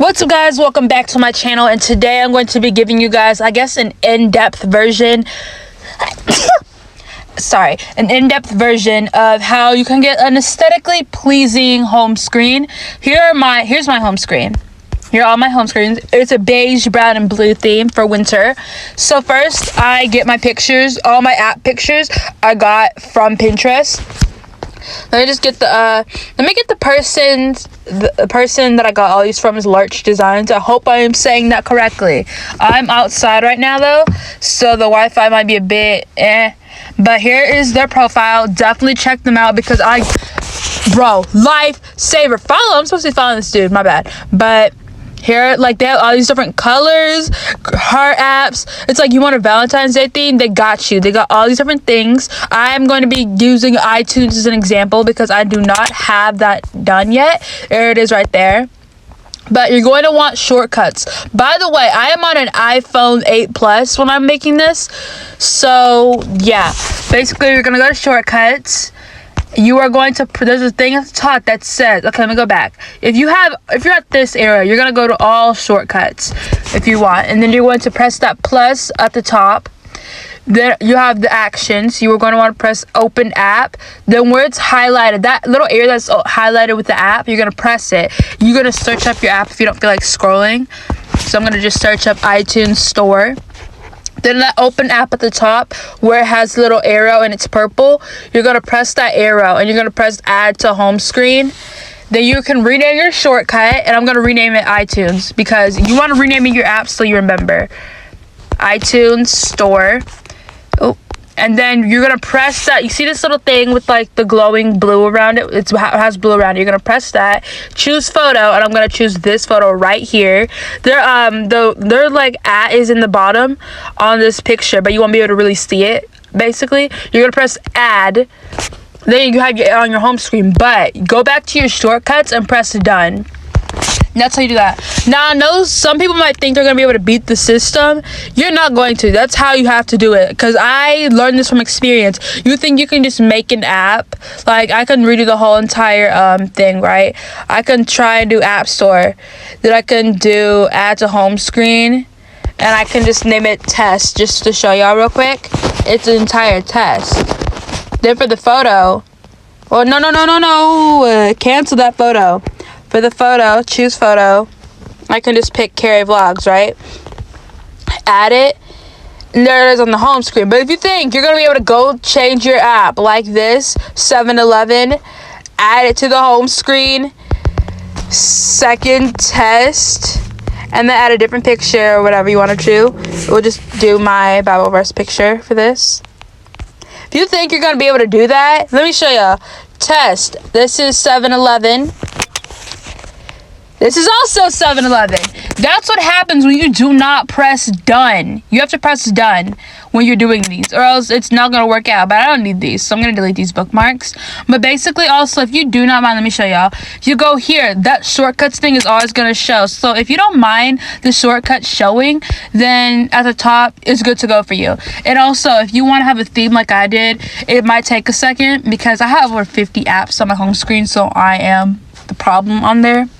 What's up, guys? Welcome back to my channel, and today I'm going to be giving you guys, I guess, an in-depth version an in-depth version of how you can get an aesthetically pleasing home screen. Here's my home screen. Here are all my home screens. It's a beige, brown, and blue theme for winter. So first, I get my pictures. All my app pictures I got from Pinterest. Let me just get the person that I got all these from is Larch Designs. I hope I am saying that correctly. I'm outside right now though, so the Wi-Fi might be a bit but here is their profile. Definitely check them out because lifesaver. I'm supposed to be following this dude, my bad. But here, like, they have all these different colors, heart apps. It's like you want a Valentine's Day theme, they got you. They got all these different things. I'm going to be using iTunes as an example because I do not have that done yet. There it is right there. But you're going to want shortcuts. By the way, I am on an iPhone 8 Plus when I'm making this. So, yeah. Basically, you're going to go to shortcuts. You are going to, there's a thing at the top that says, okay, let me go back. If you're at this area, you're going to go to all shortcuts if you want. And then you're going to press that plus at the top. Then you have the actions. You are going to want to press open app. Then where it's highlighted, that little area that's highlighted with the app, you're going to press it. You're going to search up your app if you don't feel like scrolling. So I'm going to just search up iTunes Store. Then that open app at the top where it has a little arrow and it's purple, you're going to press that arrow and you're going to press add to home screen. Then you can rename your shortcut, and I'm going to rename it iTunes because you want to rename your app so you remember. iTunes Store. Oh, and then you're going to press that. You see this little thing with like the glowing blue around it? It has blue around it. You're going to press that. Choose photo, and I'm going to choose this photo right here. Their like is in the bottom on this picture, but you won't be able to really see it. Basically, you're going to press add. Then you have it on your home screen, but go back to your shortcuts and press done. And that's how you do that. Now, I know some people might think they're going to be able to beat the system. You're not going to. That's how you have to do it. Because I learned this from experience. You think you can just make an app? Like, I can redo the whole entire thing, right? I can try and do App Store. Then I can do add to home screen. And I can just name it test just to show y'all real quick. It's an entire test. Then for the photo. Well, no. Cancel that photo. For the photo, choose photo. I can just pick Keri Vlogs, right? Add it. And there it is on the home screen. But if you think you're going to be able to go change your app like this, 7-Eleven, add it to the home screen, second test, and then add a different picture or whatever you want to do. We'll just do my Bible verse picture for this. If you think you're going to be able to do that, let me show you. Test. This is 7-Eleven. This is also 7-Eleven. That's what happens when you do not press done. You have to press done when you're doing these, or else it's not going to work out. But I don't need these, so I'm going to delete these bookmarks. But basically, also, if you do not mind, let me show y'all. You go here. That shortcuts thing is always going to show. So if you don't mind the shortcut showing, then at the top, it's good to go for you. And also, if you want to have a theme like I did, it might take a second because I have over 50 apps on my home screen, so I am the problem on there.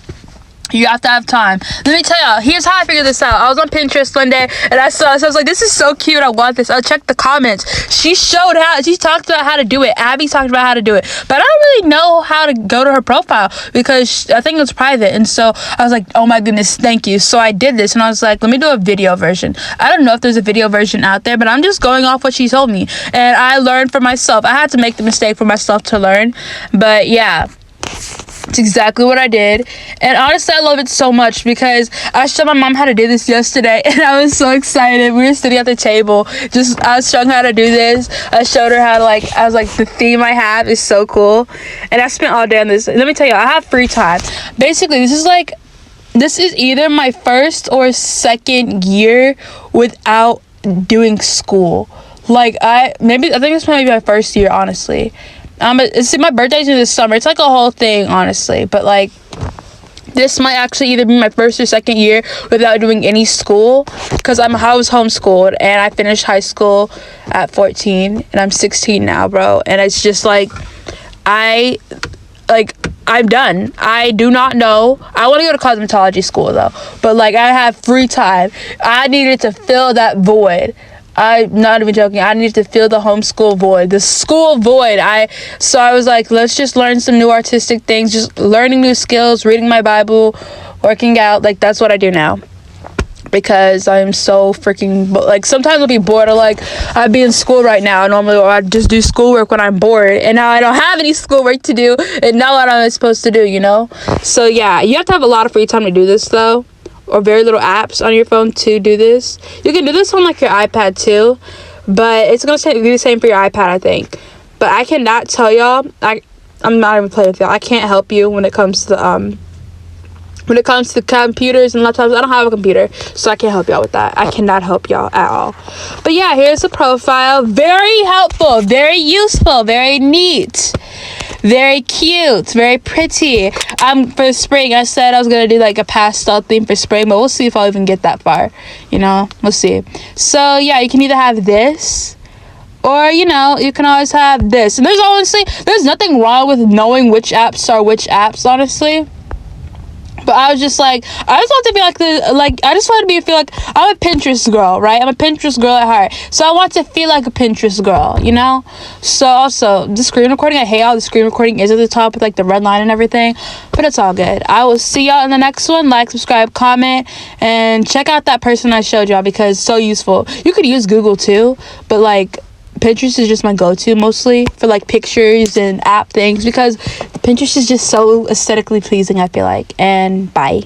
You have to have time. Let me tell y'all, here's how I figured this out. I was on Pinterest one day and I saw this. I was like, this is so cute. I want this. I checked the comments. She talked about how to do it. Abby talked about how to do it. But I don't really know how to go to her profile because I think it was private. And so I was like, oh my goodness, thank you. So I did this and I was like, let me do a video version. I don't know if there's a video version out there, but I'm just going off what she told me. And I learned for myself. I had to make the mistake for myself to learn. But yeah. It's exactly what I did, and honestly I love it so much because I showed my mom how to do this yesterday and I was so excited. We were sitting at the table, I was showing her how to do this. I showed her how to I was like, the theme I have is so cool, and I spent all day on this. Let me tell you, I have free time. Basically, this is either my first or second year without doing school. I think this might be my first year, honestly. It's my birthday's in the summer. It's like a whole thing, honestly. But this might actually either be my first or second year without doing any school because I was homeschooled and I finished high school at 14 and I'm 16 now, bro. And it's just I'm done. I do not know. I want to go to cosmetology school though, but like I have free time. I needed to fill that void. I'm not even joking. I needed to fill the homeschool void, the school void. So I was like, let's just learn some new artistic things, just learning new skills, reading my Bible, working out. Like that's what I do now. Because I'm so freaking like sometimes I'll be bored, or like I'd be in school right now normally, or I'd just do schoolwork when I'm bored, and now I don't have any schoolwork to do, and now what I'm supposed to do, you know? So yeah, you have to have a lot of free time to do this though, or very little apps on your phone to do this. You can do this on like your iPad too, but it's gonna be the same for your iPad, I think. But I cannot tell y'all, I'm not even playing with y'all. I can't help you when it comes to computers and laptops. I don't have a computer, so I can't help y'all with that. I cannot help y'all at all. But yeah, here's the profile. Very helpful, very useful, very neat, very cute, very pretty. For spring, I said I was gonna do like a pastel theme for spring, but we'll see if I'll even get that far, you know? We'll see. So yeah, you can either have this, or, you know, you can always have this. And there's nothing wrong with knowing which apps are which apps, honestly. But I was just like, I just want to be I just want to feel like I'm a Pinterest girl, right? I'm a Pinterest girl at heart. So I want to feel like a Pinterest girl, you know? So also, the screen recording, I hate how the screen recording is at the top with like the red line and everything. But it's all good. I will see y'all in the next one. Like, subscribe, comment, and check out that person I showed y'all because it's so useful. You could use Google too, but like, Pinterest is just my go-to mostly for like pictures and app things because Pinterest is just so aesthetically pleasing, I feel like. And bye.